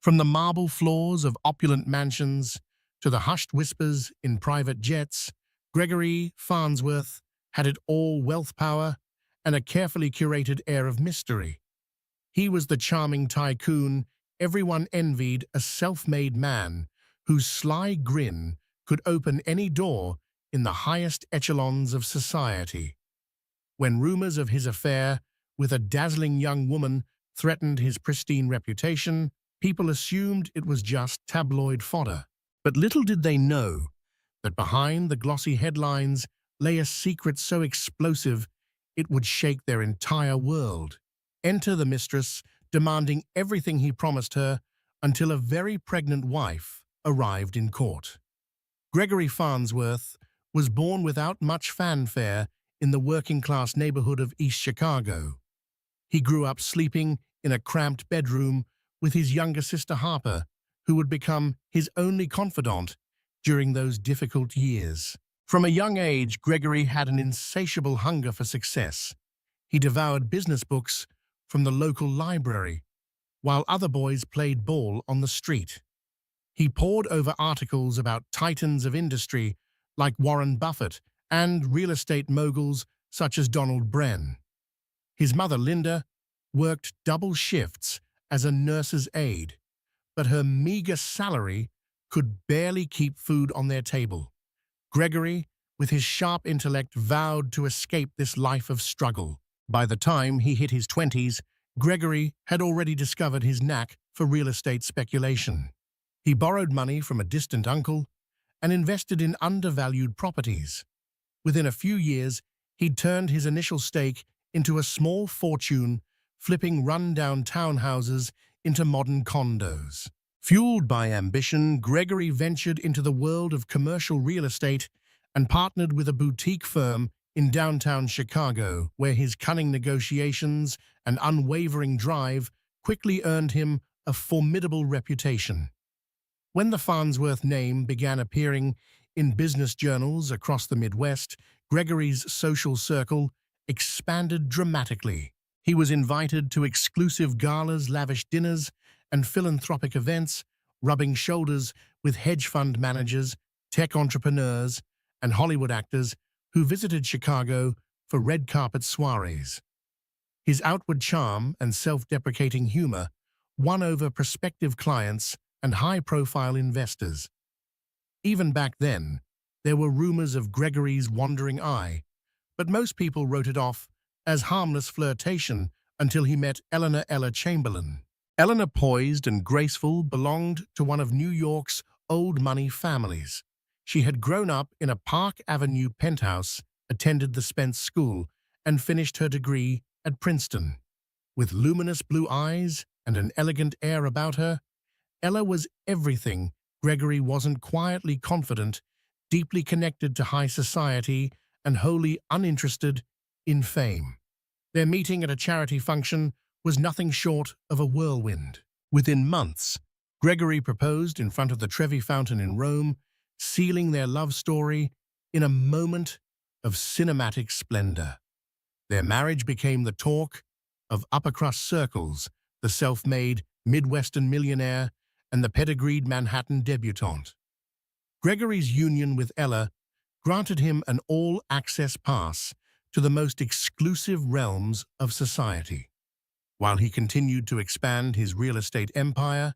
From the marble floors of opulent mansions to the hushed whispers in private jets, Gregory Farnsworth had it all: wealth, power, and a carefully curated air of mystery. He was the charming tycoon everyone envied, a self-made man whose sly grin could open any door in the highest echelons of society. When rumors of his affair with a dazzling young woman threatened his pristine reputation, people assumed it was just tabloid fodder. But little did they know that behind the glossy headlines lay a secret so explosive it would shake their entire world. Enter the mistress, demanding everything he promised her until a very pregnant wife arrived in court. Gregory Farnsworth was born without much fanfare in the working-class neighborhood of East Chicago. He grew up sleeping in a cramped bedroom with his younger sister Harper, who would become his only confidant during those difficult years. From a young age, Gregory had an insatiable hunger for success. He devoured business books from the local library, while other boys played ball on the street. He pored over articles about titans of industry like Warren Buffett and real estate moguls such as Donald Bren. His mother, Linda, worked double shifts as a nurse's aide, but her meager salary could barely keep food on their table. Gregory, with his sharp intellect, vowed to escape this life of struggle. By the time he hit his 20s, Gregory had already discovered his knack for real estate speculation. He borrowed money from a distant uncle and invested in undervalued properties. Within a few years, he'd turned his initial stake into a small fortune, flipping run-down townhouses into modern condos. Fueled by ambition, Gregory ventured into the world of commercial real estate and partnered with a boutique firm in downtown Chicago, where his cunning negotiations and unwavering drive quickly earned him a formidable reputation. When the Farnsworth name began appearing in business journals across the Midwest, Gregory's social circle expanded dramatically. He was invited to exclusive galas, lavish dinners, and philanthropic events, rubbing shoulders with hedge fund managers, tech entrepreneurs, and Hollywood actors who visited Chicago for red carpet soirees. His outward charm and self-deprecating humor won over prospective clients and high-profile investors. Even back then, there were rumors of Gregory's wandering eye, but most people wrote it off as harmless flirtation until he met Eleanor Ella Chamberlain. Eleanor, poised and graceful, belonged to one of New York's old money families. She had grown up in a Park Avenue penthouse, attended the Spence School, and finished her degree at Princeton. With luminous blue eyes and an elegant air about her, Ella was everything Gregory wasn't: quietly confident, deeply connected to high society, and wholly uninterested in fame. Their meeting at a charity function was nothing short of a whirlwind. Within months, Gregory proposed in front of the Trevi Fountain in Rome, sealing their love story in a moment of cinematic splendor. Their marriage became the talk of upper-crust circles, the self-made Midwestern millionaire and the pedigreed Manhattan debutante. Gregory's union with Ella granted him an all-access pass to the most exclusive realms of society. While he continued to expand his real estate empire,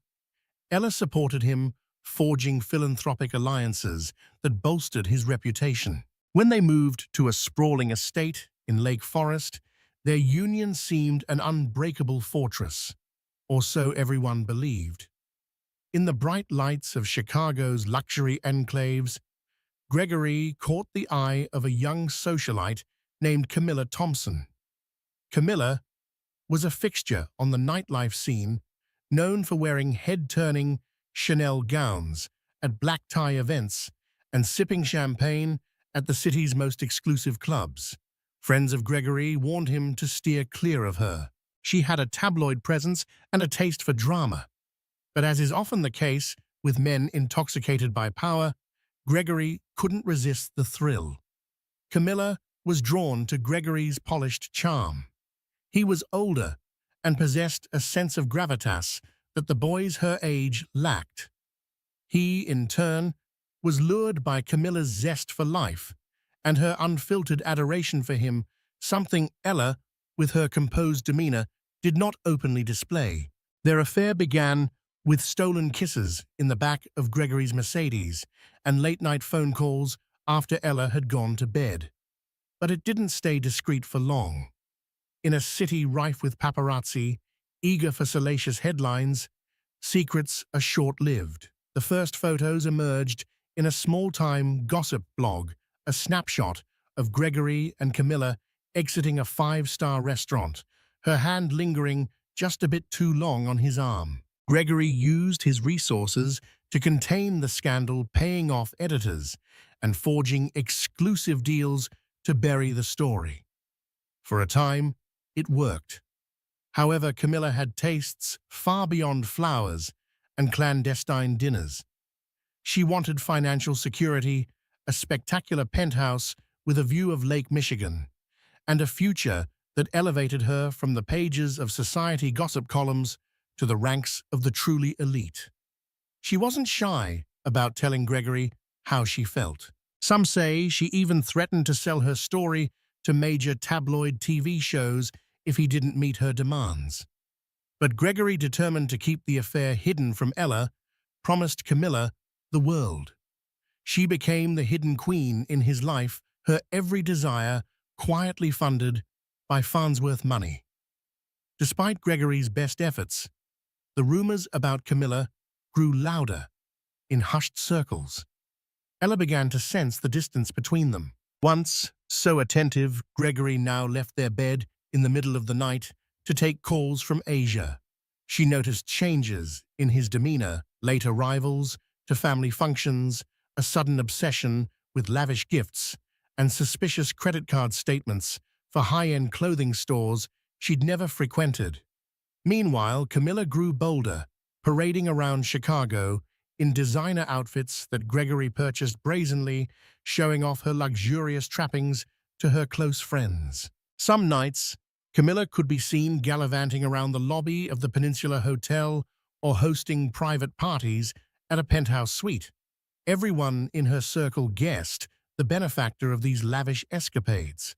Ella supported him, forging philanthropic alliances that bolstered his reputation. When they moved to a sprawling estate in Lake Forest, their union seemed an unbreakable fortress, or so everyone believed. In the bright lights of Chicago's luxury enclaves, Gregory caught the eye of a young socialite named Camilla Thompson. Camilla was a fixture on the nightlife scene, known for wearing head-turning Chanel gowns at black-tie events and sipping champagne at the city's most exclusive clubs. Friends of Gregory warned him to steer clear of her. She had a tabloid presence and a taste for drama. But as is often the case with men intoxicated by power, Gregory couldn't resist the thrill. Camilla was drawn to Gregory's polished charm. He was older and possessed a sense of gravitas that the boys her age lacked. He, in turn, was lured by Camilla's zest for life and her unfiltered adoration for him, something Ella, with her composed demeanor, did not openly display. Their affair began with stolen kisses in the back of Gregory's Mercedes and late-night phone calls after Ella had gone to bed. But it didn't stay discreet for long. In a city rife with paparazzi, eager for salacious headlines, secrets are short-lived. The first photos emerged in a small-time gossip blog, a snapshot of Gregory and Camilla exiting a five-star restaurant, her hand lingering just a bit too long on his arm. Gregory used his resources to contain the scandal, paying off editors and forging exclusive deals to bury the story. For a time, it worked. However, Camilla had tastes far beyond flowers and clandestine dinners. She wanted financial security, a spectacular penthouse with a view of Lake Michigan, and a future that elevated her from the pages of society gossip columns to the ranks of the truly elite. She wasn't shy about telling Gregory how she felt. Some say she even threatened to sell her story to major tabloid TV shows if he didn't meet her demands. But Gregory, determined to keep the affair hidden from Ella, promised Camilla the world. She became the hidden queen in his life, her every desire quietly funded by Farnsworth money. Despite Gregory's best efforts, the rumors about Camilla grew louder in hushed circles. Ella began to sense the distance between them. Once so attentive, Gregory now left their bed in the middle of the night to take calls from Asia. She noticed changes in his demeanor, late arrivals to family functions, a sudden obsession with lavish gifts, and suspicious credit card statements for high-end clothing stores she'd never frequented. Meanwhile, Camilla grew bolder, parading around Chicago in designer outfits that Gregory purchased brazenly, showing off her luxurious trappings to her close friends. Some nights, Camilla could be seen gallivanting around the lobby of the Peninsula Hotel or hosting private parties at a penthouse suite. Everyone in her circle guessed the benefactor of these lavish escapades.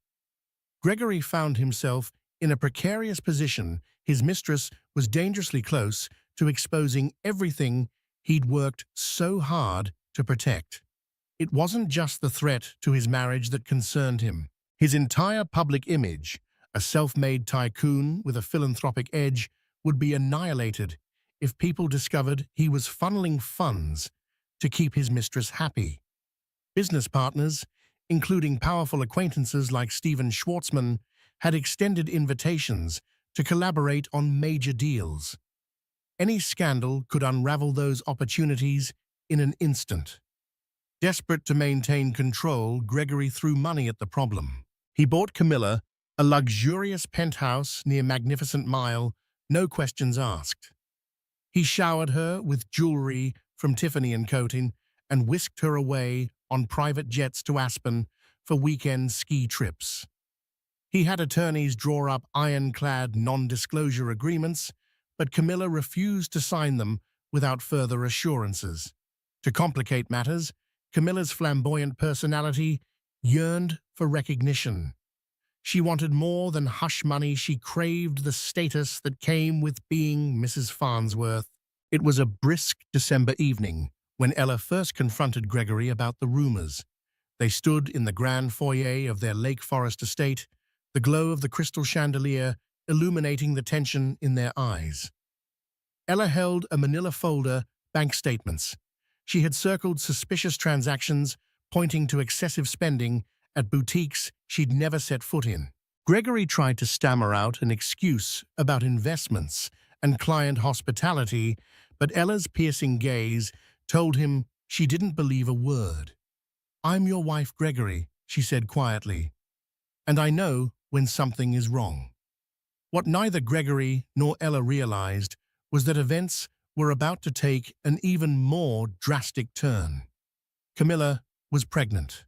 Gregory found himself in a precarious position. His mistress was dangerously close to exposing everything he'd worked so hard to protect. It wasn't just the threat to his marriage that concerned him. His entire public image, a self-made tycoon with a philanthropic edge, would be annihilated if people discovered he was funneling funds to keep his mistress happy. Business partners, including powerful acquaintances like Stephen Schwartzman, had extended invitations to collaborate on major deals. Any scandal could unravel those opportunities in an instant. Desperate to maintain control, Gregory threw money at the problem. He bought Camilla a luxurious penthouse near Magnificent Mile, no questions asked. He showered her with jewelry from Tiffany & Co. and whisked her away on private jets to Aspen for weekend ski trips. He had attorneys draw up ironclad non-disclosure agreements, but Camilla refused to sign them without further assurances. To complicate matters, Camilla's flamboyant personality yearned for recognition. She wanted more than hush money. She craved the status that came with being Mrs. Farnsworth. It was a brisk December evening when Ella first confronted Gregory about the rumors. They stood in the grand foyer of their Lake Forest estate, the glow of the crystal chandelier illuminating the tension in their eyes. Ella held a manila folder, bank statements. She had circled suspicious transactions, pointing to excessive spending at boutiques she'd never set foot in. Gregory tried to stammer out an excuse about investments and client hospitality, but Ella's piercing gaze told him she didn't believe a word. "I'm your wife, Gregory," she said quietly, "and I know when something is wrong." What neither Gregory nor Ella realized was that events were about to take an even more drastic turn. Camilla was pregnant.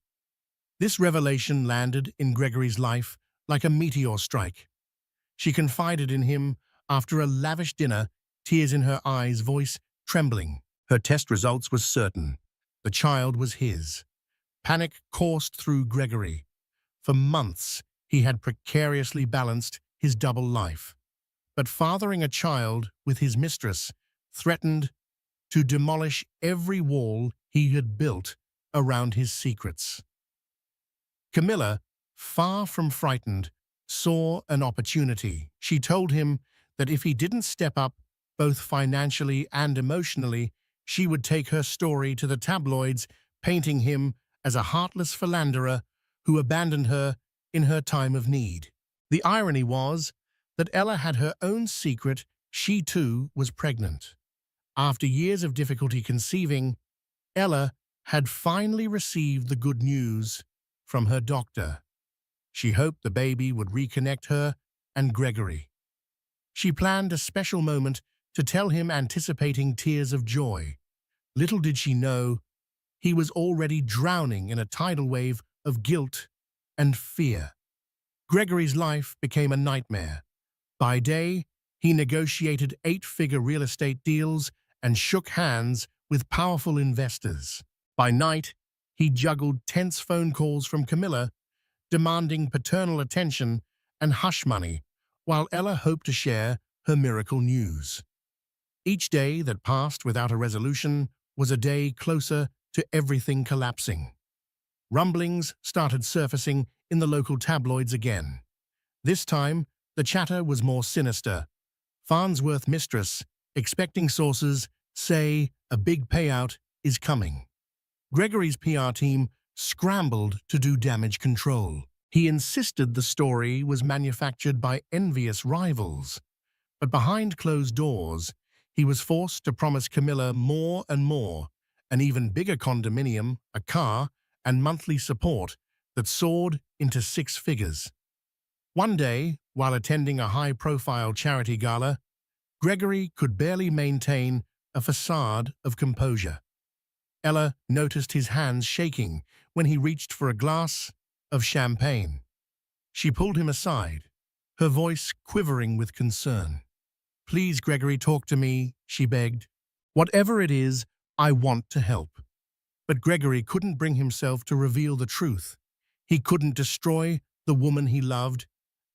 This revelation landed in Gregory's life like a meteor strike. She confided in him after a lavish dinner tears in her eyes, voice trembling. Her test results were certain. The child was his. Panic coursed through Gregory. For months, he had precariously balanced his double life. But fathering a child with his mistress threatened to demolish every wall he had built around his secrets. Camilla, far from frightened, saw an opportunity. She told him that if he didn't step up, both financially and emotionally, she would take her story to the tabloids, painting him as a heartless philanderer who abandoned her in her time of need. The irony was that Ella had her own secret. She too was pregnant. After years of difficulty conceiving, Ella had finally received the good news from her doctor. She hoped the baby would reconnect her and Gregory. She planned a special moment to tell him, anticipating tears of joy. Little did she know, he was already drowning in a tidal wave of guilt and fear. Gregory's life became a nightmare. By day, he negotiated 8-figure real estate deals and shook hands with powerful investors. By night, he juggled tense phone calls from Camilla, demanding paternal attention and hush money, while Ella hoped to share her miracle news. Each day that passed without a resolution was a day closer to everything collapsing. Rumblings started surfacing in the local tabloids again. This time, the chatter was more sinister. Farnsworth Mistress, expecting sources, say a big payout is coming. Gregory's PR team scrambled to do damage control. He insisted the story was manufactured by envious rivals. But behind closed doors, he was forced to promise Camilla more and more, an even bigger condominium, a car, and monthly support that soared into 6 figures. One day, while attending a high-profile charity gala, Gregory could barely maintain a facade of composure. Ella noticed his hands shaking when he reached for a glass of champagne. She pulled him aside, her voice quivering with concern. "Please, Gregory, talk to me," she begged. "Whatever it is, I want to help." But Gregory couldn't bring himself to reveal the truth. He couldn't destroy the woman he loved,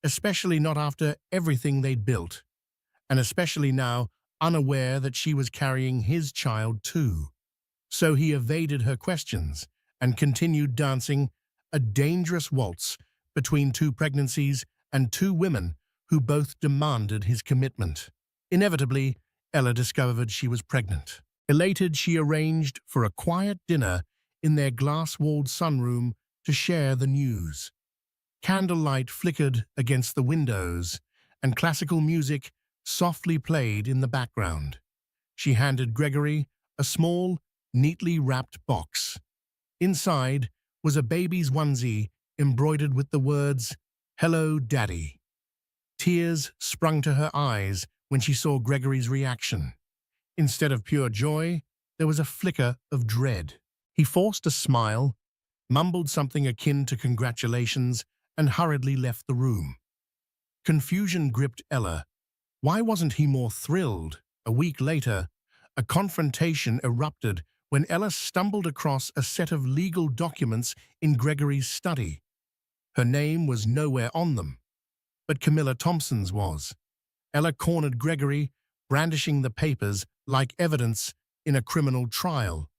especially not after everything they'd built, and especially now unaware that she was carrying his child too. So he evaded her questions and continued dancing a dangerous waltz between 2 pregnancies and 2 women who both demanded his commitment. Inevitably, Ella discovered she was pregnant. Elated, she arranged for a quiet dinner in their glass-walled sunroom to share the news. Candlelight flickered against the windows, and classical music softly played in the background. She handed Gregory a small, neatly wrapped box. Inside was a baby's onesie embroidered with the words, "Hello, Daddy." Tears sprung to her eyes when she saw Gregory's reaction. Instead of pure joy, there was a flicker of dread. He forced a smile, mumbled something akin to congratulations, and hurriedly left the room. Confusion gripped Ella. Why wasn't he more thrilled? A week later, a confrontation erupted when Ella stumbled across a set of legal documents in Gregory's study. Her name was nowhere on them, but Camilla Thompson's was. Ella cornered Gregory, brandishing the papers like evidence in a criminal trial.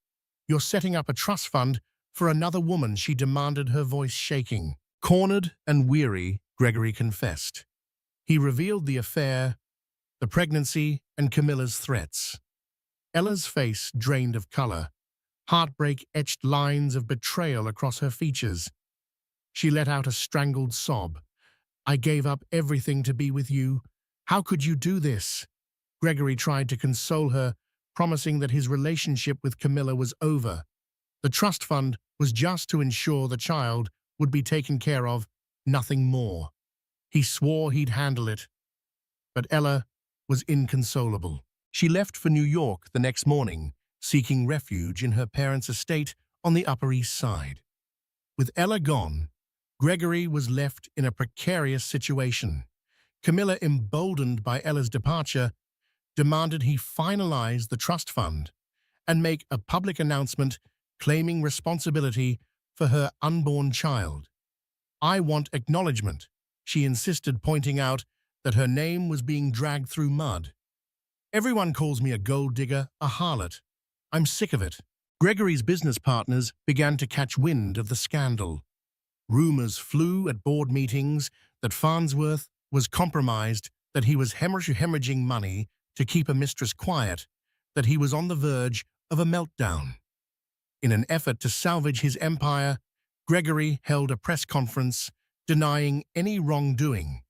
"You're setting up a trust fund for another woman," she demanded, her voice shaking. Cornered and weary, Gregory confessed. He revealed the affair, the pregnancy, and Camilla's threats. Ella's face drained of color. Heartbreak etched lines of betrayal across her features. She let out a strangled sob. "I gave up everything to be with you. How could you do this?" Gregory tried to console her, promising that his relationship with Camilla was over. The trust fund was just to ensure the child would be taken care of, nothing more. He swore he'd handle it, but Ella was inconsolable. She left for New York the next morning, seeking refuge in her parents' estate on the Upper East Side. With Ella gone, Gregory was left in a precarious situation. Camilla, emboldened by Ella's departure, demanded he finalize the trust fund and make a public announcement claiming responsibility for her unborn child. "I want acknowledgement," she insisted, pointing out that her name was being dragged through mud. "Everyone calls me a gold digger, a harlot. I'm sick of it." Gregory's business partners began to catch wind of the scandal. Rumors flew at board meetings that Farnsworth was compromised, that he was hemorrhaging money to keep a mistress quiet, that he was on the verge of a meltdown. In an effort to salvage his empire, Gregory held a press conference denying any wrongdoing,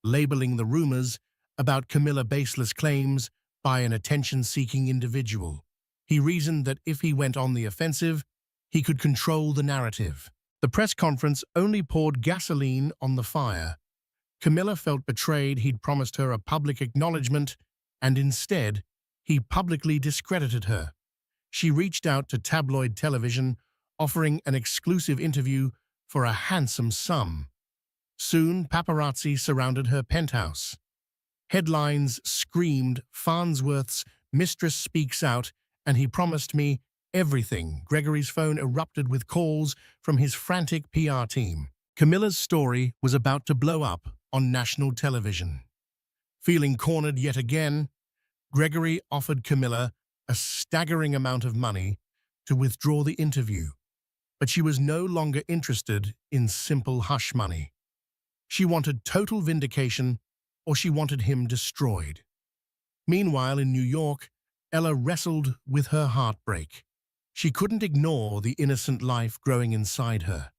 labeling the rumors about Camilla baseless claims by an attention-seeking individual. He reasoned that if he went on the offensive, he could control the narrative. The press conference only poured gasoline on the fire. Camilla felt betrayed. He'd promised her a public acknowledgement, and instead, he publicly discredited her. She reached out to tabloid television, offering an exclusive interview for a handsome sum. Soon, paparazzi surrounded her penthouse. Headlines screamed, "Farnsworth's mistress speaks out, and he promised me everything." Gregory's phone erupted with calls from his frantic PR team. Camilla's story was about to blow up on national television. Feeling cornered yet again, Gregory offered Camilla a staggering amount of money to withdraw the interview, but she was no longer interested in simple hush money. She wanted total vindication, or she wanted him destroyed. Meanwhile, in New York, Ella wrestled with her heartbreak. She couldn't ignore the innocent life growing inside her.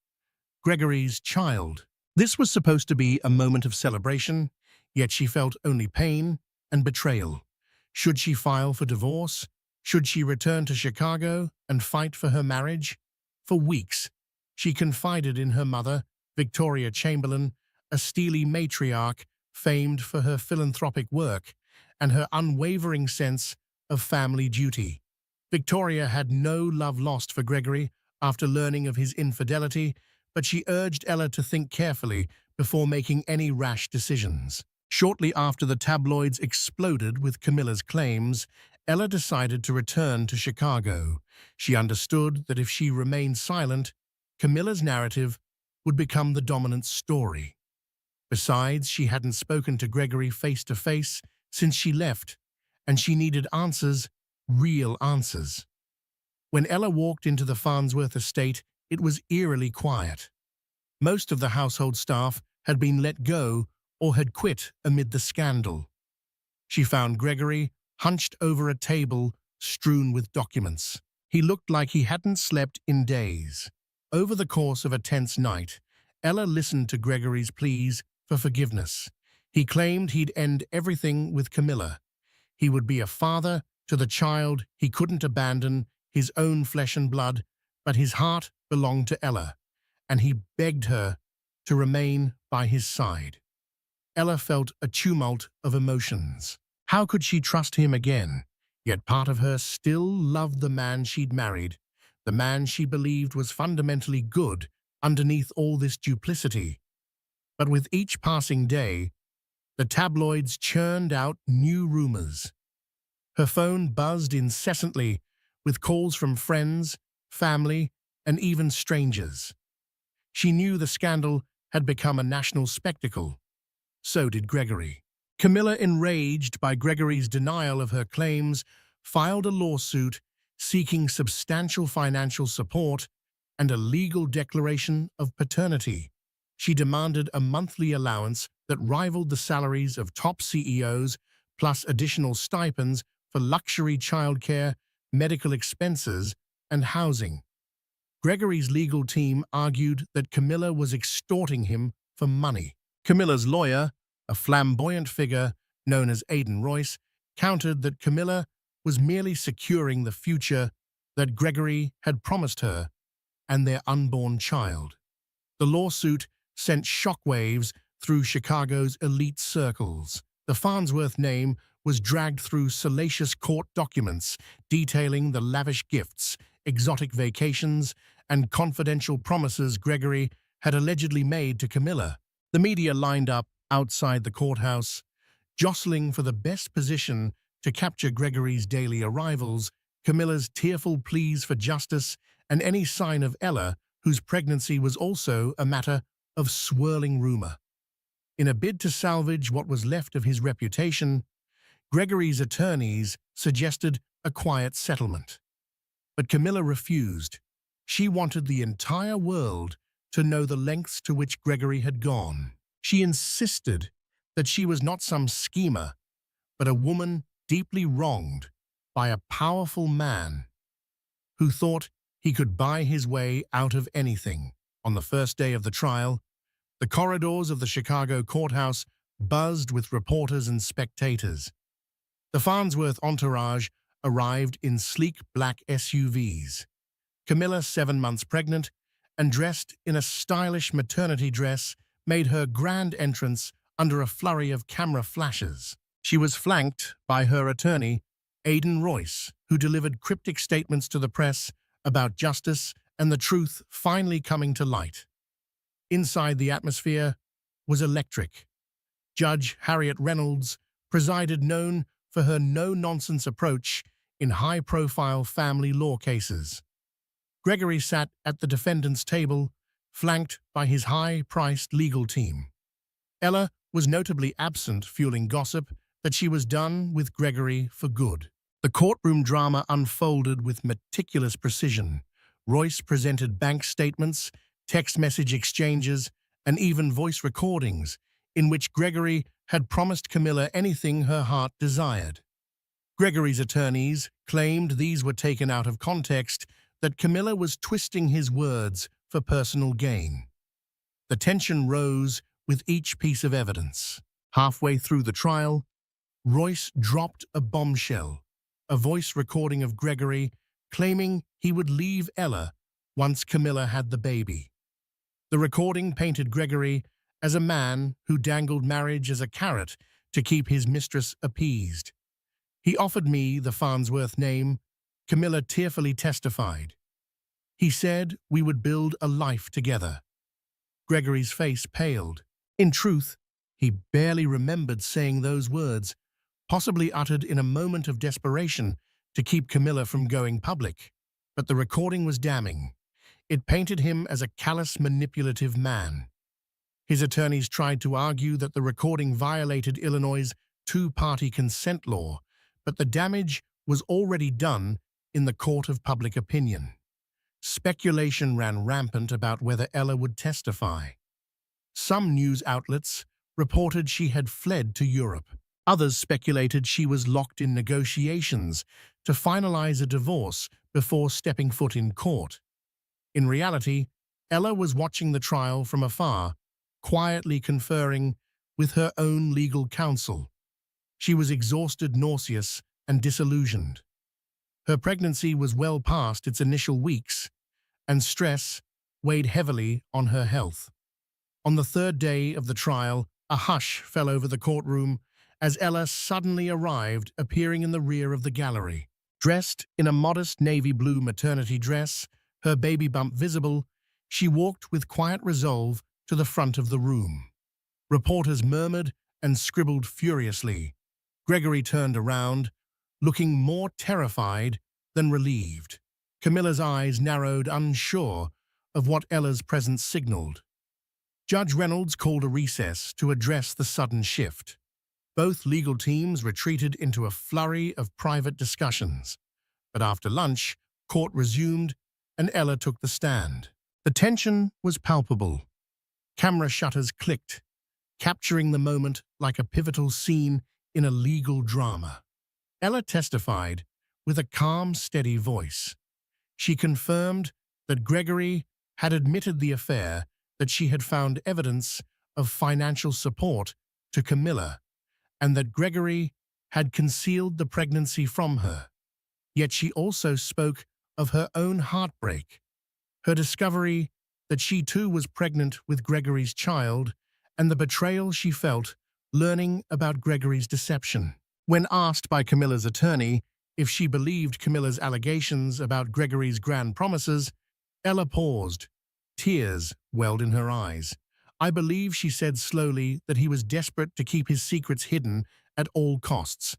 Gregory's child. This was supposed to be a moment of celebration, yet she felt only pain and betrayal. Should she file for divorce? Should she return to Chicago and fight for her marriage? For weeks, she confided in her mother, Victoria Chamberlain, a steely matriarch famed for her philanthropic work and her unwavering sense of family duty. Victoria had no love lost for Gregory after learning of his infidelity, but she urged Ella to think carefully before making any rash decisions. Shortly after the tabloids exploded with Camilla's claims, Ella decided to return to Chicago. She understood that if she remained silent, Camilla's narrative would become the dominant story. Besides, she hadn't spoken to Gregory face-to-face since she left, and she needed answers, real answers. When Ella walked into the Farnsworth estate, it was eerily quiet. Most of the household staff had been let go or had quit amid the scandal. She found Gregory hunched over a table strewn with documents. He looked like he hadn't slept in days. Over the course of a tense night, Ella listened to Gregory's pleas for forgiveness. He claimed he'd end everything with Camilla. He would be a father to the child he couldn't abandon, his own flesh and blood, but his heart belonged to Ella, and he begged her to remain by his side. Ella felt a tumult of emotions. How could she trust him again? Yet part of her still loved the man she'd married, the man she believed was fundamentally good underneath all this duplicity. But with each passing day, the tabloids churned out new rumors. Her phone buzzed incessantly with calls from friends, family, and even strangers. She knew the scandal had become a national spectacle. So did Gregory. Camilla, enraged by Gregory's denial of her claims, filed a lawsuit seeking substantial financial support and a legal declaration of paternity. She demanded a monthly allowance that rivaled the salaries of top CEOs, plus additional stipends for luxury childcare, medical expenses, and housing. Gregory's legal team argued that Camilla was extorting him for money. Camilla's lawyer, a flamboyant figure known as Aidan Royce, countered that Camilla was merely securing the future that Gregory had promised her and their unborn child. The lawsuit sent shockwaves through Chicago's elite circles. The Farnsworth name was dragged through salacious court documents detailing the lavish gifts, exotic vacations, and confidential promises Gregory had allegedly made to Camilla. The media lined up outside the courthouse, jostling for the best position to capture Gregory's daily arrivals, Camilla's tearful pleas for justice, and any sign of Ella, whose pregnancy was also a matter of swirling rumor. In a bid to salvage what was left of his reputation, Gregory's attorneys suggested a quiet settlement. But Camilla refused. She wanted the entire world to know the lengths to which Gregory had gone. She insisted that she was not some schemer, but a woman deeply wronged by a powerful man who thought he could buy his way out of anything. On the first day of the trial, the corridors of the Chicago courthouse buzzed with reporters and spectators. The Farnsworth entourage arrived in sleek black SUVs. Camilla, 7 months pregnant and dressed in a stylish maternity dress, made her grand entrance under a flurry of camera flashes. She was flanked by her attorney, Aidan Royce, who delivered cryptic statements to the press about justice and the truth finally coming to light. Inside, the atmosphere was electric. Judge Harriet Reynolds presided, known for her no-nonsense approach in high-profile family law cases. Gregory sat at the defendant's table, flanked by his high-priced legal team. Ella was notably absent, fueling gossip that she was done with Gregory for good. The courtroom drama unfolded with meticulous precision. Royce presented bank statements, text message exchanges, and even voice recordings in which Gregory had promised Camilla anything her heart desired. Gregory's attorneys claimed these were taken out of context, that Camilla was twisting his words for personal gain. The tension rose with each piece of evidence. Halfway through the trial, Royce dropped a bombshell, a voice recording of Gregory claiming he would leave Ella once Camilla had the baby. The recording painted Gregory as a man who dangled marriage as a carrot to keep his mistress appeased. "He offered me the Farnsworth name," Camilla tearfully testified. "He said we would build a life together." Gregory's face paled. In truth, he barely remembered saying those words, possibly uttered in a moment of desperation to keep Camilla from going public. But the recording was damning. It painted him as a callous, manipulative man. His attorneys tried to argue that the recording violated Illinois' two-party consent law, but the damage was already done in the court of public opinion. Speculation ran rampant about whether Ella would testify. Some news outlets reported she had fled to Europe. Others speculated she was locked in negotiations to finalize a divorce before stepping foot in court. In reality, Ella was watching the trial from afar, quietly conferring with her own legal counsel. She was exhausted, nauseous, and disillusioned. Her pregnancy was well past its initial weeks, and stress weighed heavily on her health. On the third day of the trial, a hush fell over the courtroom as Ella suddenly arrived, appearing in the rear of the gallery. Dressed in a modest navy blue maternity dress, her baby bump visible, she walked with quiet resolve to the front of the room. Reporters murmured and scribbled furiously. Gregory turned around, looking more terrified than relieved. Camilla's eyes narrowed, unsure of what Ella's presence signaled. Judge Reynolds called a recess to address the sudden shift. Both legal teams retreated into a flurry of private discussions. But after lunch, court resumed and Ella took the stand. The tension was palpable. Camera shutters clicked, capturing the moment like a pivotal scene in a legal drama. Ella testified with a calm, steady voice. She confirmed that Gregory had admitted the affair, that she had found evidence of financial support to Camilla, and that Gregory had concealed the pregnancy from her. Yet she also spoke of her own heartbreak, her discovery that she too was pregnant with Gregory's child, and the betrayal she felt learning about Gregory's deception. When asked by Camilla's attorney if she believed Camilla's allegations about Gregory's grand promises, Ella paused. Tears welled in her eyes. "I believe," she said slowly, "that he was desperate to keep his secrets hidden at all costs.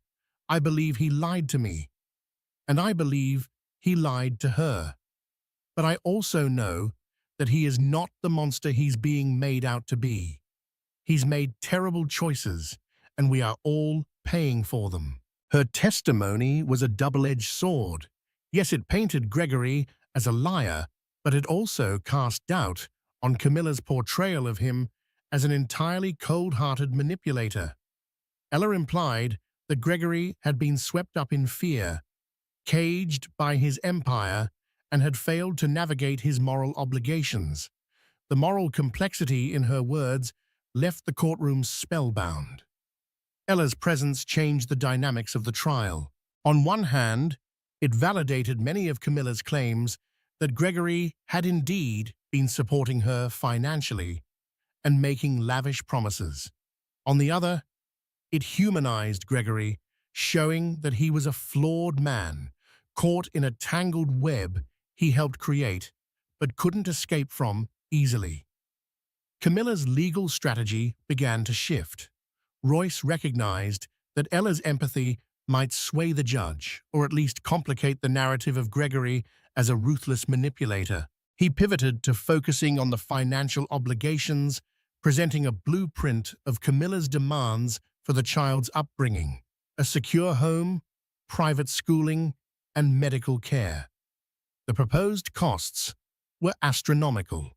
I believe he lied to me, and I believe he lied to her. But I also know that he is not the monster he's being made out to be. He's made terrible choices, and we are all paying for them. Her testimony was a double-edged sword. Yes, it painted Gregory as a liar, but it also cast doubt on Camilla's portrayal of him as an entirely cold-hearted manipulator. Ella implied that Gregory had been swept up in fear, caged by his empire, and had failed to navigate his moral obligations. The moral complexity in her words left the courtroom spellbound. Ella's presence changed the dynamics of the trial. On one hand, it validated many of Camilla's claims that Gregory had indeed been supporting her financially and making lavish promises. On the other, it humanized Gregory, showing that he was a flawed man, caught in a tangled web he helped create, but couldn't escape from easily. Camilla's legal strategy began to shift. Royce recognized that Ella's empathy might sway the judge, or at least complicate the narrative of Gregory as a ruthless manipulator. He pivoted to focusing on the financial obligations, presenting a blueprint of Camilla's demands for the child's upbringing: a secure home, private schooling, and medical care. The proposed costs were astronomical.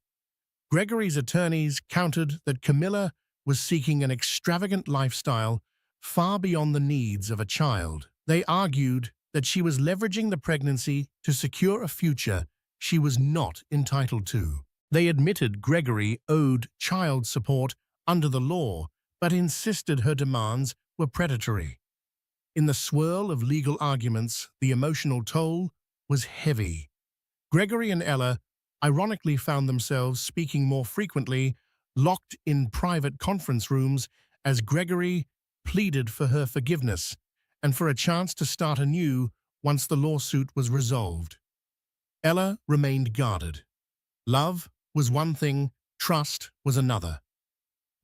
Gregory's attorneys countered that Camilla was seeking an extravagant lifestyle far beyond the needs of a child. They argued that she was leveraging the pregnancy to secure a future she was not entitled to. They admitted Gregory owed child support under the law, but insisted her demands were predatory. In the swirl of legal arguments, the emotional toll was heavy. Gregory and Ella ironically found themselves speaking more frequently, locked in private conference rooms as Gregory pleaded for her forgiveness and for a chance to start anew once the lawsuit was resolved. Ella remained guarded. Love was one thing, trust was another.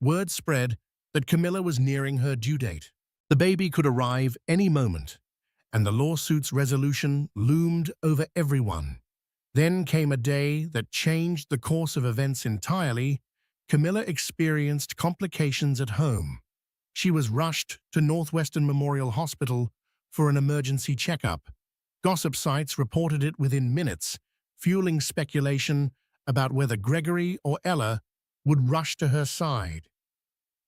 Word spread that Camilla was nearing her due date. The baby could arrive any moment, and the lawsuit's resolution loomed over everyone. Then came a day that changed the course of events entirely. Camilla experienced complications at home. She was rushed to Northwestern Memorial Hospital for an emergency checkup. Gossip sites reported it within minutes, fueling speculation about whether Gregory or Ella would rush to her side.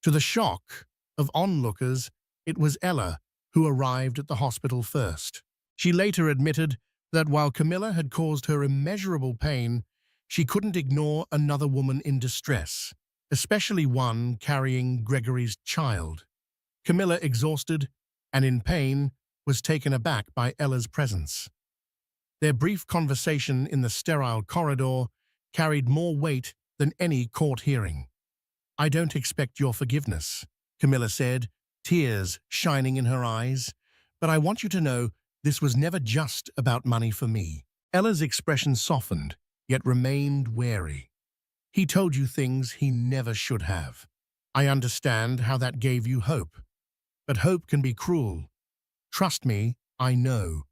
To the shock of onlookers, it was Ella who arrived at the hospital first. She later admitted that while Camilla had caused her immeasurable pain, she couldn't ignore another woman in distress, especially one carrying Gregory's child. Camilla, exhausted and in pain, was taken aback by Ella's presence. Their brief conversation in the sterile corridor carried more weight than any court hearing. "I don't expect your forgiveness," Camilla said, tears shining in her eyes, "but I want you to know this was never just about money for me." Ella's expression softened, yet remained wary. "He told you things he never should have. I understand how that gave you hope. But hope can be cruel. Trust me, I know."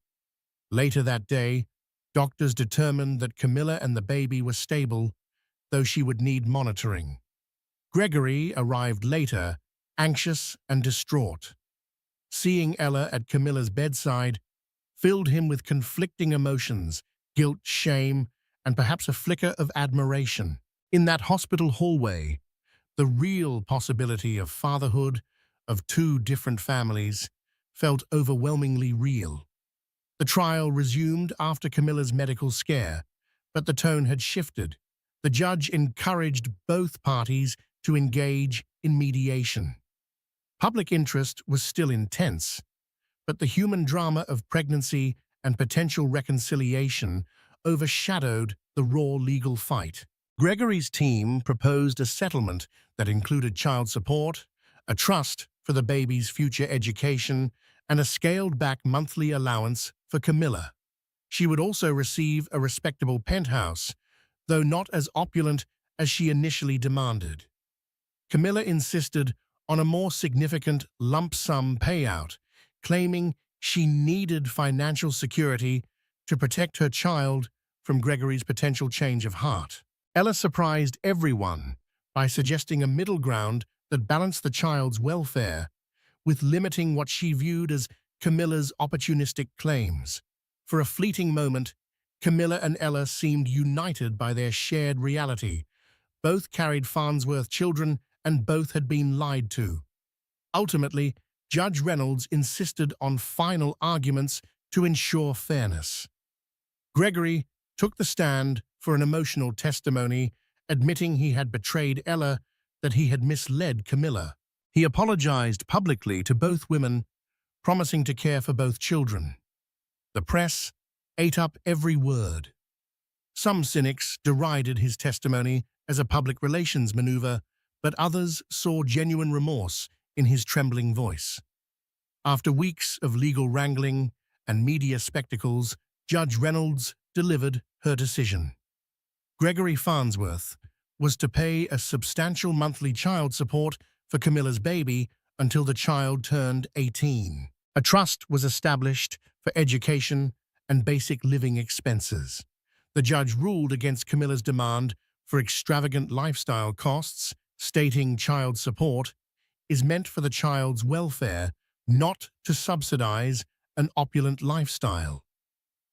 Later that day, doctors determined that Camilla and the baby were stable, though she would need monitoring. Gregory arrived later, anxious and distraught. Seeing Ella at Camilla's bedside filled him with conflicting emotions: guilt, shame, and perhaps a flicker of admiration. In that hospital hallway, the real possibility of fatherhood of two different families felt overwhelmingly real. The trial resumed after Camilla's medical scare, but the tone had shifted. The judge encouraged both parties to engage in mediation. Public interest was still intense, but the human drama of pregnancy and potential reconciliation overshadowed the raw legal fight. Gregory's team proposed a settlement that included child support, a trust for the baby's future education, and a scaled-back monthly allowance for Camilla. She would also receive a respectable penthouse, though not as opulent as she initially demanded. Camilla insisted on a more significant lump sum payout, claiming she needed financial security to protect her child from Gregory's potential change of heart. Ella surprised everyone by suggesting a middle ground that balanced the child's welfare with limiting what she viewed as Camilla's opportunistic claims. For a fleeting moment, Camilla and Ella seemed united by their shared reality. Both carried Farnsworth children and both had been lied to. Ultimately, Judge Reynolds insisted on final arguments to ensure fairness. Gregory took the stand for an emotional testimony, admitting he had betrayed Ella, that he had misled Camilla. He apologized publicly to both women, promising to care for both children. The press ate up every word. Some cynics derided his testimony as a public relations maneuver, but others saw genuine remorse in his trembling voice. After weeks of legal wrangling and media spectacles, Judge Reynolds delivered her decision. Gregory Farnsworth was to pay a substantial monthly child support for Camilla's baby until the child turned 18. A trust was established for education and basic living expenses. The judge ruled against Camilla's demand for extravagant lifestyle costs, stating child support is meant for the child's welfare, not to subsidize an opulent lifestyle.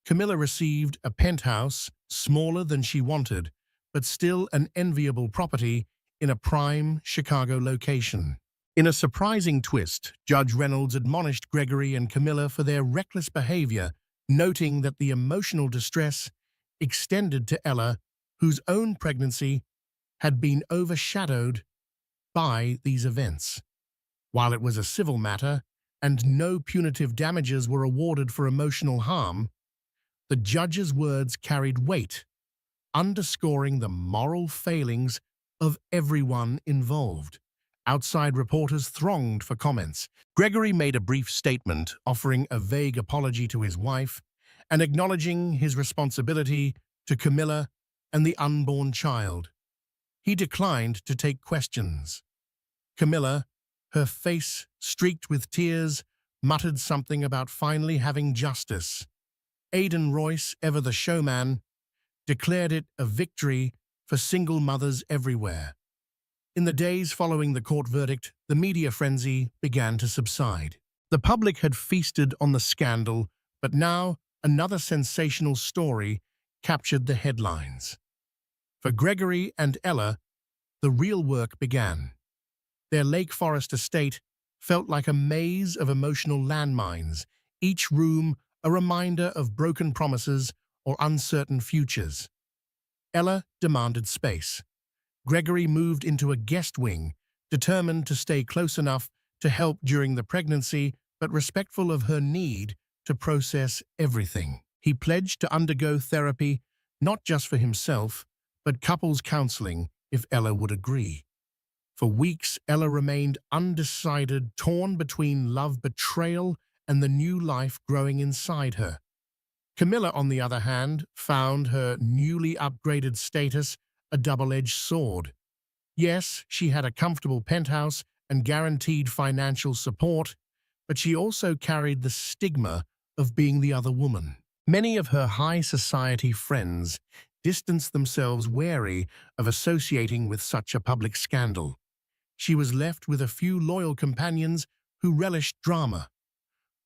Camilla received a penthouse smaller than she wanted, but still an enviable property in a prime Chicago location. In a surprising twist, Judge Reynolds admonished Gregory and Camilla for their reckless behavior, noting that the emotional distress extended to Ella, whose own pregnancy had been overshadowed by these events. While it was a civil matter and no punitive damages were awarded for emotional harm, the judge's words carried weight, underscoring the moral failings of everyone involved. Outside reporters thronged for comments. Gregory made a brief statement, offering a vague apology to his wife and acknowledging his responsibility to Camilla and the unborn child. He declined to take questions. Camilla, her face streaked with tears, muttered something about finally having justice. Aidan Royce, ever the showman, declared it a victory for single mothers everywhere. In the days following the court verdict, the media frenzy began to subside. The public had feasted on the scandal, but now another sensational story captured the headlines. For Gregory and Ella, the real work began. Their Lake Forest estate felt like a maze of emotional landmines, each room a reminder of broken promises or uncertain futures. Ella demanded space. Gregory moved into a guest wing, determined to stay close enough to help during the pregnancy, but respectful of her need to process everything. He pledged to undergo therapy, not just for himself, but couples counseling if Ella would agree. For weeks, Ella remained undecided, torn between love betrayal and the new life growing inside her. Camilla, on the other hand, found her newly upgraded status a double-edged sword. Yes, she had a comfortable penthouse and guaranteed financial support, but she also carried the stigma of being the other woman. Many of her high society friends distanced themselves, wary of associating with such a public scandal. She was left with a few loyal companions who relished drama.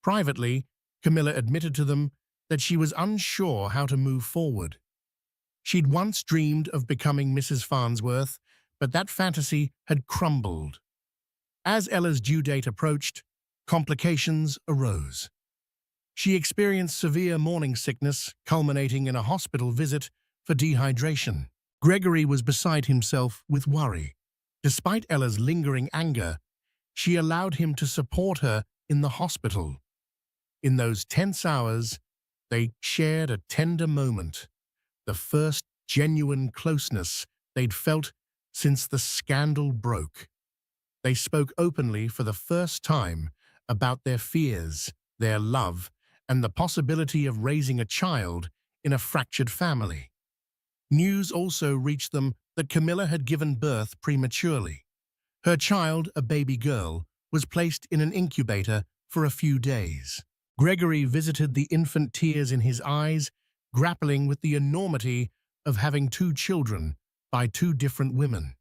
Privately, Camilla admitted to them that she was unsure how to move forward. She'd once dreamed of becoming Mrs. Farnsworth, but that fantasy had crumbled. As Ella's due date approached, complications arose. She experienced severe morning sickness, culminating in a hospital visit for dehydration. Gregory was beside himself with worry. Despite Ella's lingering anger, she allowed him to support her in the hospital. In those tense hours, they shared a tender moment, the first genuine closeness they'd felt since the scandal broke. They spoke openly for the first time about their fears, their love, and the possibility of raising a child in a fractured family. News also reached them that Camilla had given birth prematurely. Her child, a baby girl, was placed in an incubator for a few days. Gregory visited the infant tears in his eyes, grappling with the enormity of having two children by two different women.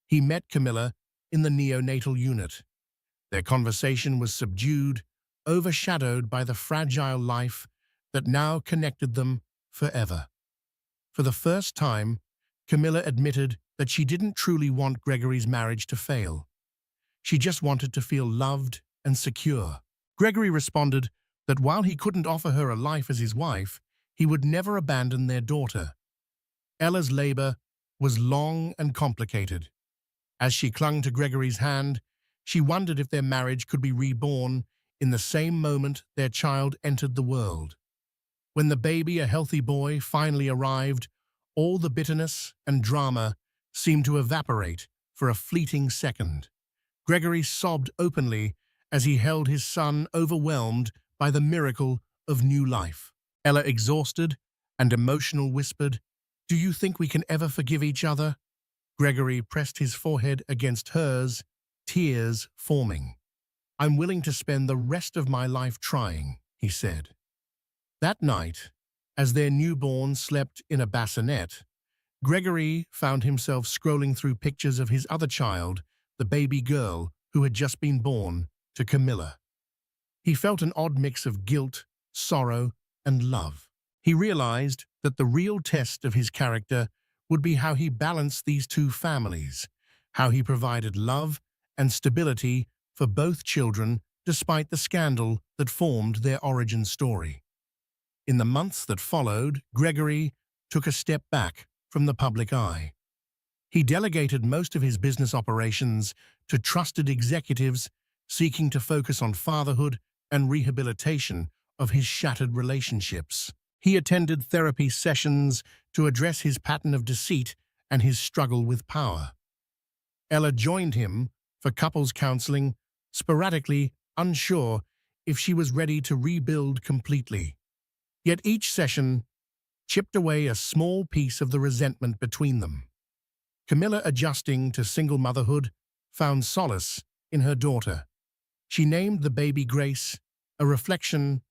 He met Camilla in the neonatal unit. Their conversation was subdued, overshadowed by the fragile life that now connected them forever. For the first time, Camilla admitted that she didn't truly want Gregory's marriage to fail. She just wanted to feel loved and secure. Gregory responded that while he couldn't offer her a life as his wife, he would never abandon their daughter. Ella's labor was long and complicated. As she clung to Gregory's hand, she wondered if their marriage could be reborn in the same moment their child entered the world. When the baby, a healthy boy, finally arrived, all the bitterness and drama seemed to evaporate for a fleeting second. Gregory sobbed openly as he held his son, overwhelmed by the miracle of new life. Ella, exhausted and emotional, whispered, "Do you think we can ever forgive each other?" Gregory pressed his forehead against hers, tears forming. "I'm willing to spend the rest of my life trying," he said. That night, as their newborn slept in a bassinet, Gregory found himself scrolling through pictures of his other child, the baby girl who had just been born to Camilla. He felt an odd mix of guilt, sorrow, and love. He realized that the real test of his character would be how he balanced these two families, how he provided love and stability for both children despite the scandal that formed their origin story. In the months that followed, Gregory took a step back from the public eye. He delegated most of his business operations to trusted executives seeking to focus on fatherhood and rehabilitation of his shattered relationships. He attended therapy sessions to address his pattern of deceit and his struggle with power. Ella joined him for couples counseling, sporadically unsure if she was ready to rebuild completely. Yet each session chipped away a small piece of the resentment between them. Camilla, adjusting to single motherhood, found solace in her daughter. She named the baby Grace, a reflection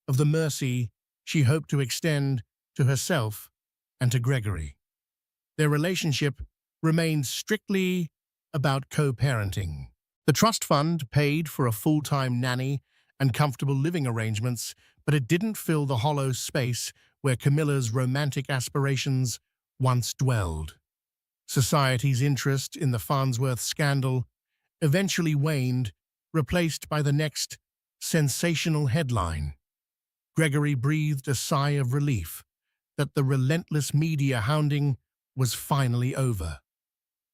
of the mercy she hoped to extend to herself and to Gregory. Their relationship remained strictly about co-parenting. The trust fund paid for a full-time nanny and comfortable living arrangements, but it didn't fill the hollow space where Camilla's romantic aspirations once dwelled. Society's interest in the Farnsworth scandal eventually waned, replaced by the next sensational headline. Gregory breathed a sigh of relief that the relentless media hounding was finally over.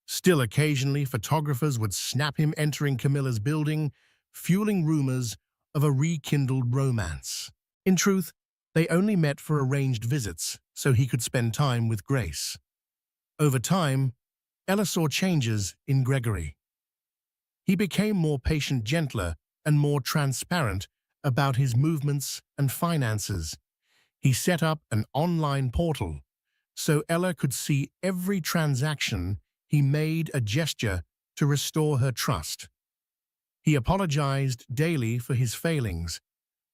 Still, occasionally, photographers would snap him entering Camilla's building, fueling rumors of a rekindled romance. In truth, they only met for arranged visits so he could spend time with Grace. Over time, Ella saw changes in Gregory. He became more patient, gentler, and more transparent about his movements and finances. He set up an online portal so Ella could see every transaction he made, a gesture to restore her trust. He apologized daily for his failings,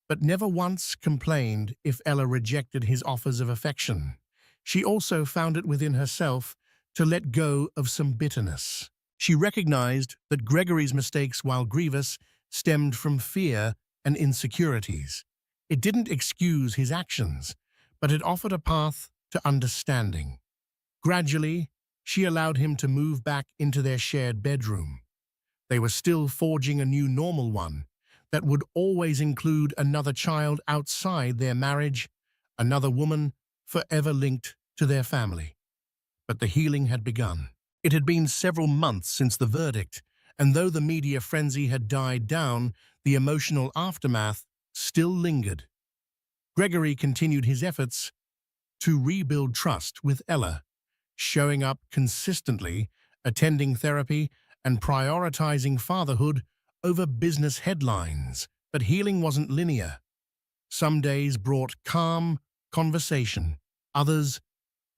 but never once complained if Ella rejected his offers of affection. She also found it within herself to let go of some bitterness. She recognized that Gregory's mistakes, while grievous, stemmed from fear and insecurities. It didn't excuse his actions, but it offered a path to understanding. Gradually, she allowed him to move back into their shared bedroom. They were still forging a new normal, one that would always include another child outside their marriage, another woman forever linked to their family. But the healing had begun. It had been several months since the verdict, and though the media frenzy had died down, the emotional aftermath still lingered. Gregory continued his efforts to rebuild trust with Ella, showing up consistently, attending therapy, and prioritizing fatherhood over business headlines. But healing wasn't linear. Some days brought calm conversation, others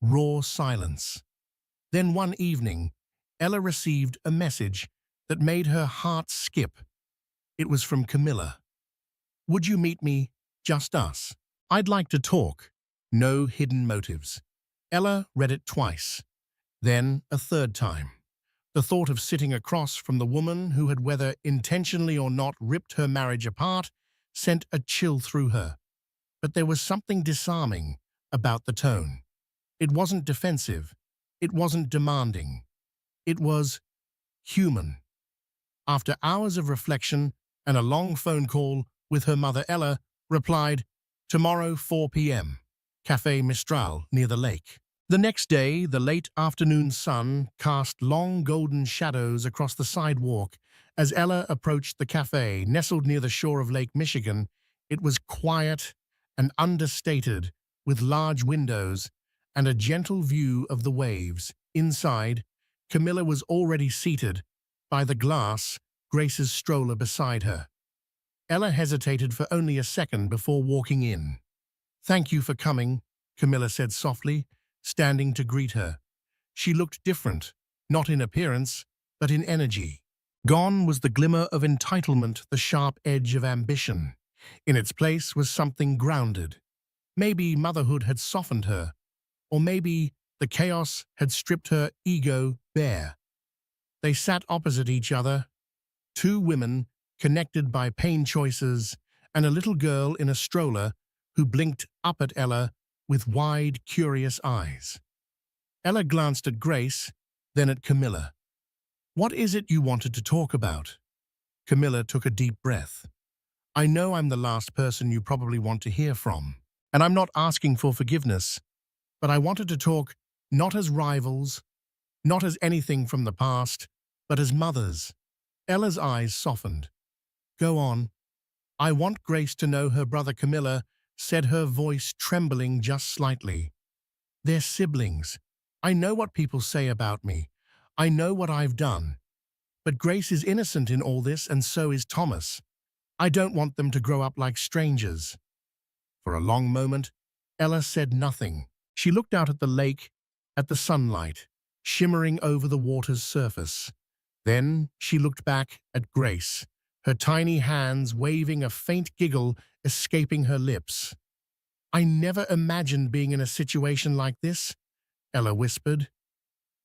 raw silence. Then one evening, Ella received a message that made her heart skip. It was from Camilla. Would you meet me? Just us. I'd like to talk. No hidden motives. Ella read it twice, then a third time. The thought of sitting across from the woman who had, whether intentionally or not, ripped her marriage apart sent a chill through her. But there was something disarming about the tone. It wasn't defensive. It wasn't demanding. It was human. After hours of reflection and a long phone call with her mother, Ella replied, "Tomorrow 4 p.m. Café Mistral near the lake." The next day, the late afternoon sun cast long golden shadows across the sidewalk. As Ella approached the cafe, nestled near the shore of Lake Michigan, it was quiet and understated, with large windows and a gentle view of the waves. Inside, Camilla was already seated by the glass, Grace's stroller beside her. Ella hesitated for only a second before walking in. "Thank you for coming," Camilla said softly, standing to greet her. She looked different, not in appearance, but in energy. Gone was the glimmer of entitlement, the sharp edge of ambition. In its place was something grounded. Maybe motherhood had softened her, or maybe the chaos had stripped her ego bare. They sat opposite each other, two women connected by pain choices, and a little girl in a stroller who blinked up at Ella with wide, curious eyes. Ella glanced at Grace, then at Camilla. "What is it you wanted to talk about?" Camilla took a deep breath. "I know I'm the last person you probably want to hear from, and I'm not asking for forgiveness, but I wanted to talk not as rivals, not as anything from the past, but as mothers." Ella's eyes softened. "Go on." "I want Grace to know her brother Camilla," said her voice trembling just slightly. "They're siblings. I know what people say about me. I know what I've done. But Grace is innocent in all this, and so is Thomas. I don't want them to grow up like strangers." For a long moment, Ella said nothing. She looked out at the lake, at the sunlight, shimmering over the water's surface. Then she looked back at Grace, her tiny hands waving, a faint giggle escaping her lips. "I never imagined being in a situation like this," Ella whispered.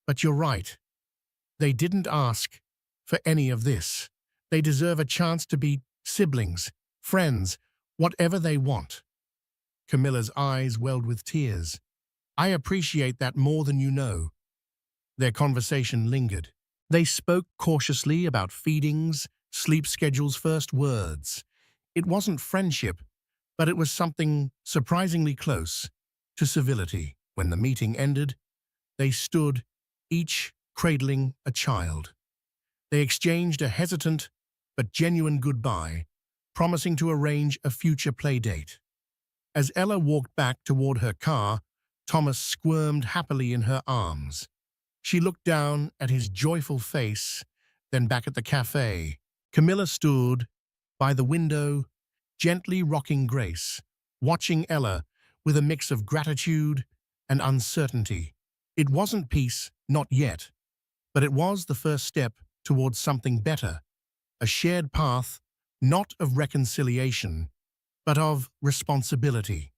"But you're right. They didn't ask for any of this. They deserve a chance to be siblings, friends, whatever they want." Camilla's eyes welled with tears. "I appreciate that more than you know." Their conversation lingered. They spoke cautiously about feedings, sleep schedules, first words. It wasn't friendship, but it was something surprisingly close to civility. When the meeting ended, they stood, each cradling a child. They exchanged a hesitant but genuine goodbye, promising to arrange a future play date. As Ella walked back toward her car, Thomas squirmed happily in her arms. She looked down at his joyful face, then back at the cafe. Camilla stood by the window, gently rocking Grace, watching Ella with a mix of gratitude and uncertainty. It wasn't peace, not yet, but it was the first step towards something better, a shared path, not of reconciliation, but of responsibility.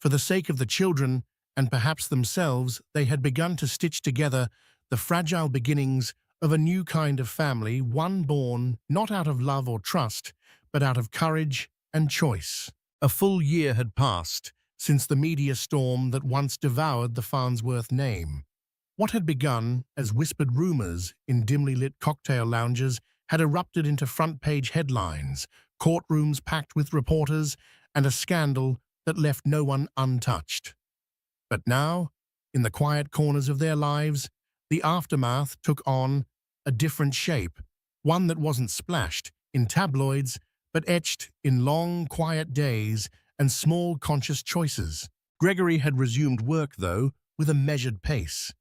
For the sake of the children, and perhaps themselves, they had begun to stitch together the fragile beginnings of a new kind of family, one born not out of love or trust, but out of courage and choice. A full year had passed since the media storm that once devoured the Farnsworth name. What had begun as whispered rumors in dimly lit cocktail lounges had erupted into front-page headlines, courtrooms packed with reporters, and a scandal that left no one untouched. But now, in the quiet corners of their lives, the aftermath took on a different shape, one that wasn't splashed in tabloids, but etched in long, quiet days and small, conscious choices. Gregory had resumed work, though, with a measured pace.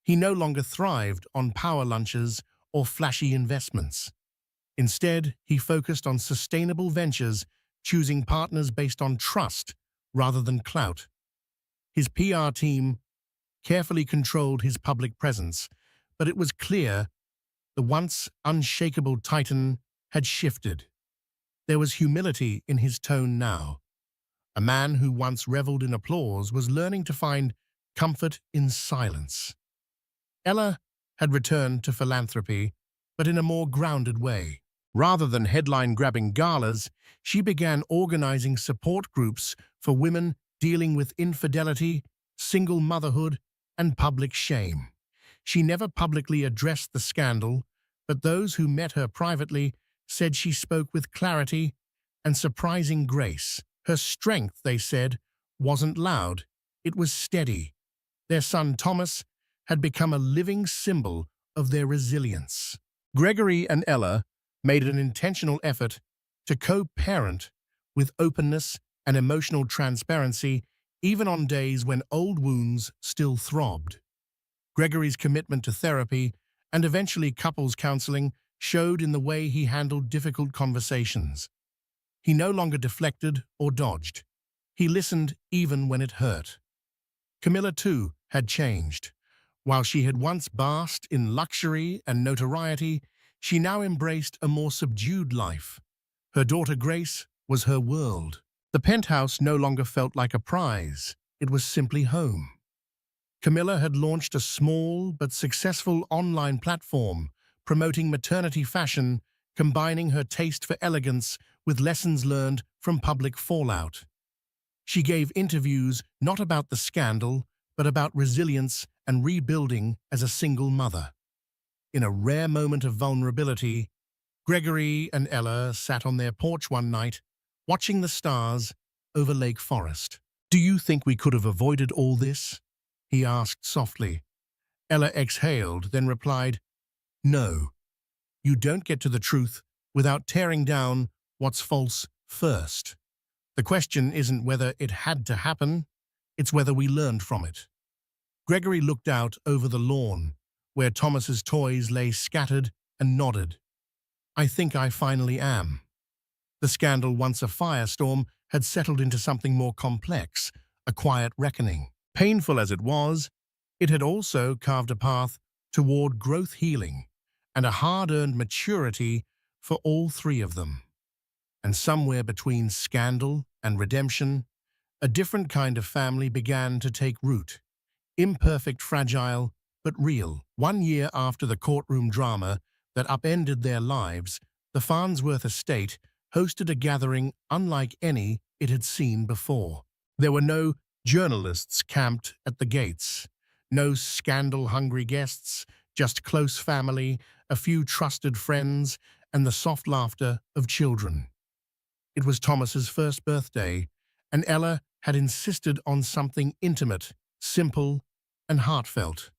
He no longer thrived on power lunches or flashy investments. Instead, he focused on sustainable ventures, choosing partners based on trust rather than clout. His PR team carefully controlled his public presence, but it was clear the once unshakable titan had shifted. There was humility in his tone now. A man who once reveled in applause was learning to find comfort in silence. Ella had returned to philanthropy, but in a more grounded way. Rather than headline-grabbing galas, she began organizing support groups for women dealing with infidelity, single motherhood, and public shame. She never publicly addressed the scandal, but those who met her privately said she spoke with clarity and surprising grace. Her strength, they said, wasn't loud, it was steady. Their son Thomas had become a living symbol of their resilience. Gregory and Ella made an intentional effort to co-parent with openness and emotional transparency, even on days when old wounds still throbbed. Gregory's commitment to therapy and eventually couples counseling showed in the way he handled difficult conversations. He no longer deflected or dodged. He listened even when it hurt. Camilla, too, had changed. While she had once basked in luxury and notoriety, she now embraced a more subdued life. Her daughter Grace was her world. The penthouse no longer felt like a prize. It was simply home. Camilla had launched a small but successful online platform promoting maternity fashion, combining her taste for elegance with lessons learned from public fallout. She gave interviews not about the scandal, but about resilience and rebuilding as a single mother. In a rare moment of vulnerability, Gregory and Ella sat on their porch one night, watching the stars over Lake Forest. "Do you think we could have avoided all this?" he asked softly. Ella exhaled, then replied, "No. You don't get to the truth without tearing down what's false first. The question isn't whether it had to happen, it's whether we learned from it." Gregory looked out over the lawn, where Thomas's toys lay scattered, and nodded. "I think I finally am." The scandal, once a firestorm, had settled into something more complex, a quiet reckoning. Painful as it was, it had also carved a path toward growth, healing, and a hard-earned maturity for all three of them. And somewhere between scandal and redemption, a different kind of family began to take root. Imperfect, fragile, but real. 1 year after the courtroom drama that upended their lives, the Farnsworth estate hosted a gathering unlike any it had seen before. There were no journalists camped at the gates, no scandal-hungry guests, just close family, a few trusted friends, and the soft laughter of children. It was Thomas's first birthday, and Ella had insisted on something intimate, simple, and heartfelt.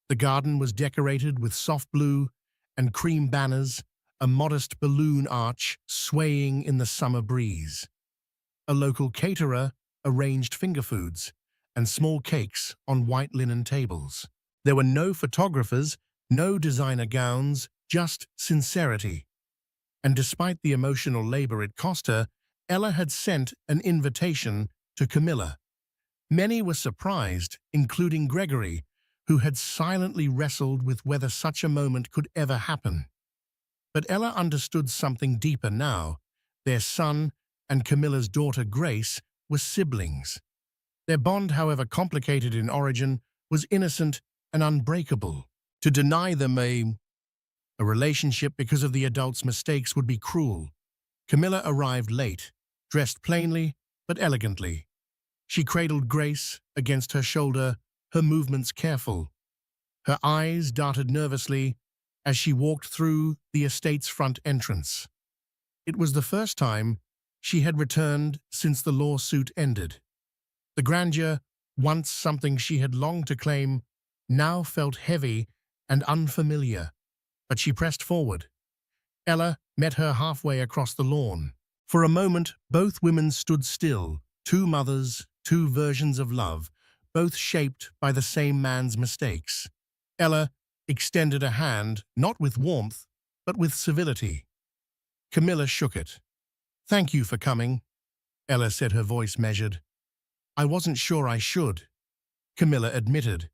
The garden was decorated with soft blue and cream banners, a modest balloon arch swaying in the summer breeze. A local caterer arranged finger foods and small cakes on white linen tables. There were no photographers, no designer gowns, just sincerity. And despite the emotional labor it cost her, Ella had sent an invitation to Camilla. Many were surprised, including Gregory, who had silently wrestled with whether such a moment could ever happen. But Ella understood something deeper now. Their son and Camilla's daughter Grace were siblings. Their bond, however complicated in origin, was innocent and unbreakable. To deny them a relationship because of the adult's mistakes would be cruel. Camilla arrived late, dressed plainly but elegantly. She cradled Grace against her shoulder, her movements careful. Her eyes darted nervously as she walked through the estate's front entrance. It was the first time she had returned since the lawsuit ended. The grandeur, once something she had longed to claim, now felt heavy and unfamiliar, but she pressed forward. Ella met her halfway across the lawn. For a moment, both women stood still, two mothers, two versions of love, both shaped by the same man's mistakes. Ella extended a hand, not with warmth, but with civility. Camilla shook it. "Thank you for coming," Ella said, her voice measured. "I wasn't sure I should," Camilla admitted.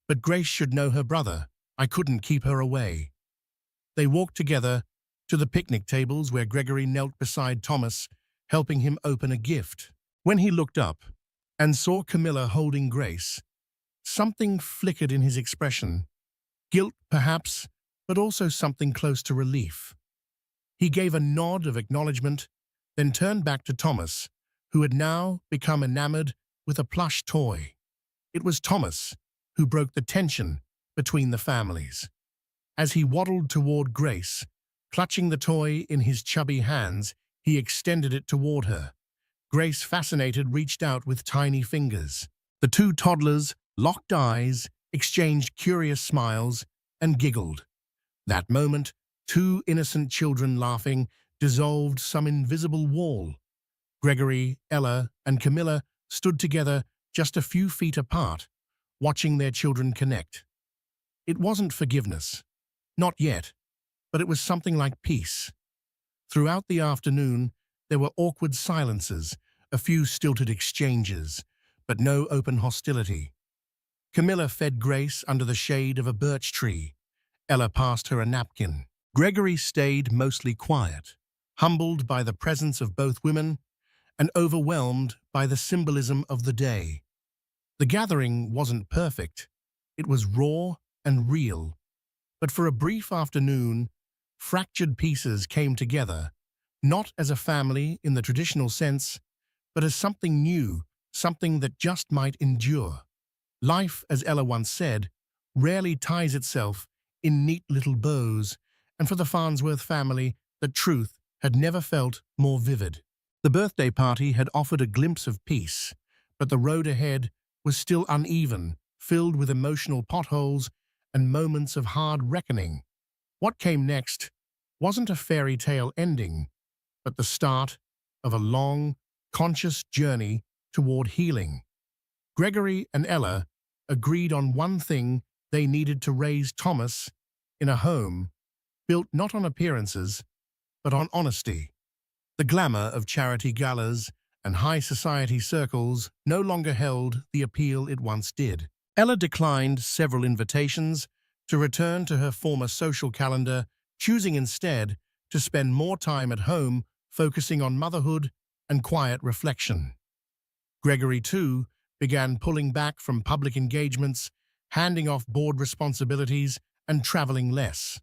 "But Grace should know her brother. I couldn't keep her away." They walked together, to the picnic tables where Gregory knelt beside Thomas, helping him open a gift. When he looked up and saw Camilla holding Grace, something flickered in his expression. Guilt, perhaps, but also something close to relief. He gave a nod of acknowledgement, then turned back to Thomas, who had now become enamored with a plush toy. It was Thomas who broke the tension between the families. As he waddled toward Grace, clutching the toy in his chubby hands, he extended it toward her. Grace, fascinated, reached out with tiny fingers. The two toddlers locked eyes, exchanged curious smiles, and giggled. That moment, two innocent children laughing dissolved some invisible wall. Gregory, Ella, and Camilla stood together just a few feet apart, watching their children connect. It wasn't forgiveness. Not yet, but it was something like peace. Throughout the afternoon, there were awkward silences, a few stilted exchanges, but no open hostility. Camilla fed Grace under the shade of a birch tree. Ella passed her a napkin. Gregory stayed mostly quiet, humbled by the presence of both women and overwhelmed by the symbolism of the day. The gathering wasn't perfect. It was raw and real. But for a brief afternoon, fractured pieces came together, not as a family in the traditional sense, but as something new, something that just might endure. Life, as Ella once said, rarely ties itself in neat little bows, and for the Farnsworth family, the truth had never felt more vivid. The birthday party had offered a glimpse of peace, but the road ahead was still uneven, filled with emotional potholes and moments of hard reckoning. What came next wasn't a fairy tale ending, but the start of a long, conscious journey toward healing. Gregory and Ella agreed on one thing: they needed to raise Thomas in a home built not on appearances, but on honesty. The glamour of charity galas and high society circles no longer held the appeal it once did. Ella declined several invitations to return to her former social calendar, choosing instead to spend more time at home, focusing on motherhood and quiet reflection. Gregory, too, began pulling back from public engagements, handing off board responsibilities, and traveling less.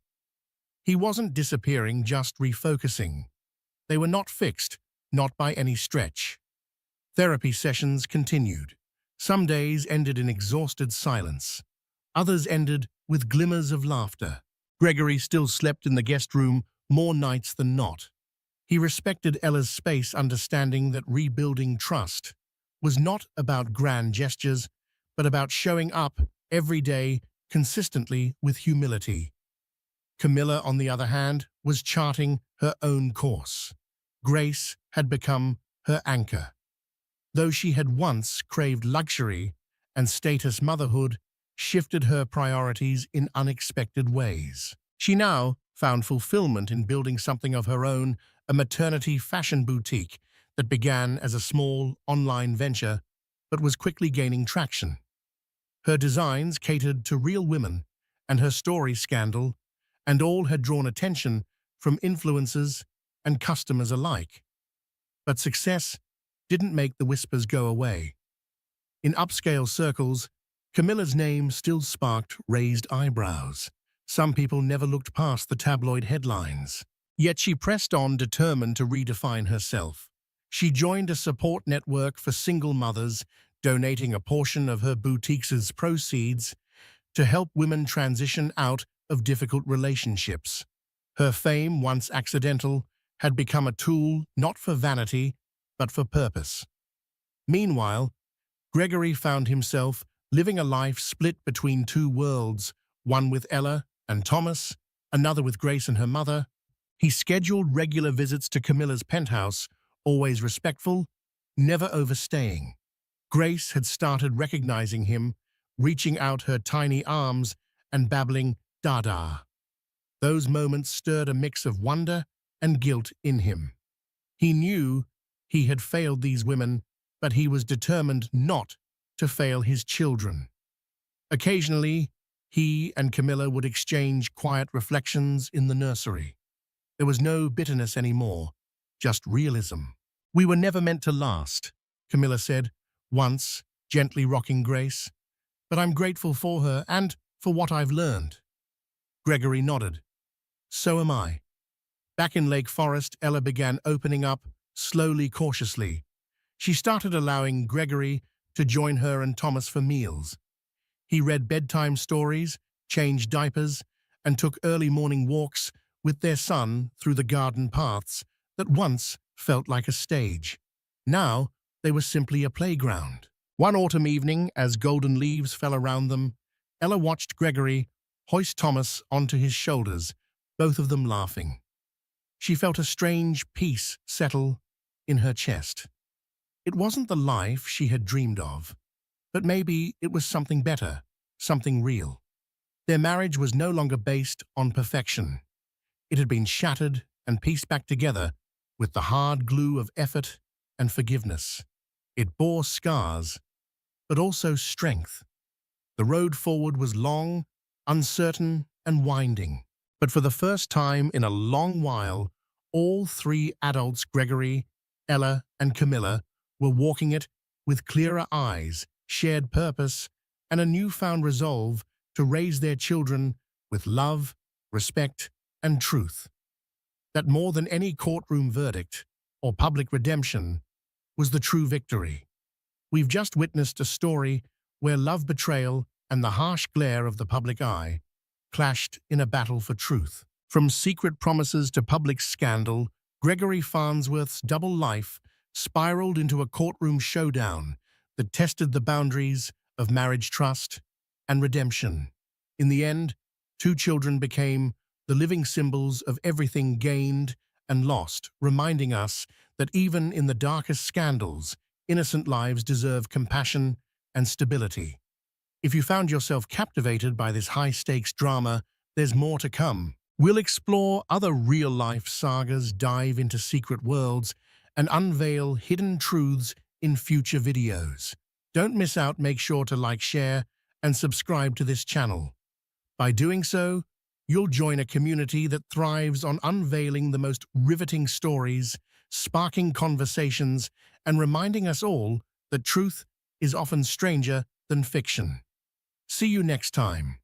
He wasn't disappearing, just refocusing. They were not fixed, not by any stretch. Therapy sessions continued. Some days ended in exhausted silence. Others ended with glimmers of laughter. Gregory still slept in the guest room more nights than not. He respected Ella's space, understanding that rebuilding trust was not about grand gestures, but about showing up every day consistently with humility. Camilla, on the other hand, was charting her own course. Grace had become her anchor. Though she had once craved luxury and status, motherhood shifted her priorities in unexpected ways. She now found fulfillment in building something of her own, a maternity fashion boutique that began as a small online venture but was quickly gaining traction. Her designs catered to real women, and her story scandal, and all had drawn attention from influencers and customers alike. But success didn't make the whispers go away. In upscale circles, Camilla's name still sparked raised eyebrows. Some people never looked past the tabloid headlines. Yet she pressed on, determined to redefine herself. She joined a support network for single mothers, donating a portion of her boutique's proceeds to help women transition out of difficult relationships. Her fame, once accidental, had become a tool not for vanity, but for purpose. Meanwhile, Gregory found himself living a life split between two worlds, one with Ella and Thomas, another with Grace and her mother. He scheduled regular visits to Camilla's penthouse, always respectful, never overstaying. Grace had started recognizing him, reaching out her tiny arms and babbling "Dada." Those moments stirred a mix of wonder and guilt in him. He knew he had failed these women, but he was determined not to fail his children. Occasionally, he and Camilla would exchange quiet reflections in the nursery. There was no bitterness anymore, just realism. "We were never meant to last," Camilla said, once, gently rocking Grace. "But I'm grateful for her and for what I've learned." Gregory nodded. "So am I." Back in Lake Forest, Ella began opening up, slowly, cautiously. She started allowing Gregory to join her and Thomas for meals. He read bedtime stories, changed diapers, and took early morning walks with their son through the garden paths that once felt like a stage. Now, they were simply a playground. One autumn evening, as golden leaves fell around them, Ella watched Gregory hoist Thomas onto his shoulders, both of them laughing. She felt a strange peace settle in her chest. It wasn't the life she had dreamed of, but maybe it was something better, something real. Their marriage was no longer based on perfection. It had been shattered and pieced back together with the hard glue of effort and forgiveness. It bore scars, but also strength. The road forward was long, uncertain, and winding. But for the first time in a long while, all three adults, Gregory, Ella, and Camilla, were walking it with clearer eyes, shared purpose, and a newfound resolve to raise their children with love, respect, and truth. That more than any courtroom verdict or public redemption was the true victory. We've just witnessed a story where love, betrayal, and the harsh glare of the public eye clashed in a battle for truth. From secret promises to public scandal, Gregory Farnsworth's double life spiraled into a courtroom showdown that tested the boundaries of marriage, trust, and redemption. In the end, two children became the living symbols of everything gained and lost, reminding us that even in the darkest scandals, innocent lives deserve compassion and stability. If you found yourself captivated by this high-stakes drama, there's more to come. We'll explore other real-life sagas, dive into secret worlds, and unveil hidden truths in future videos. Don't miss out. Make sure to like, share, and subscribe to this channel. By doing so, you'll join a community that thrives on unveiling the most riveting stories, sparking conversations, and reminding us all that truth is often stranger than fiction. See you next time.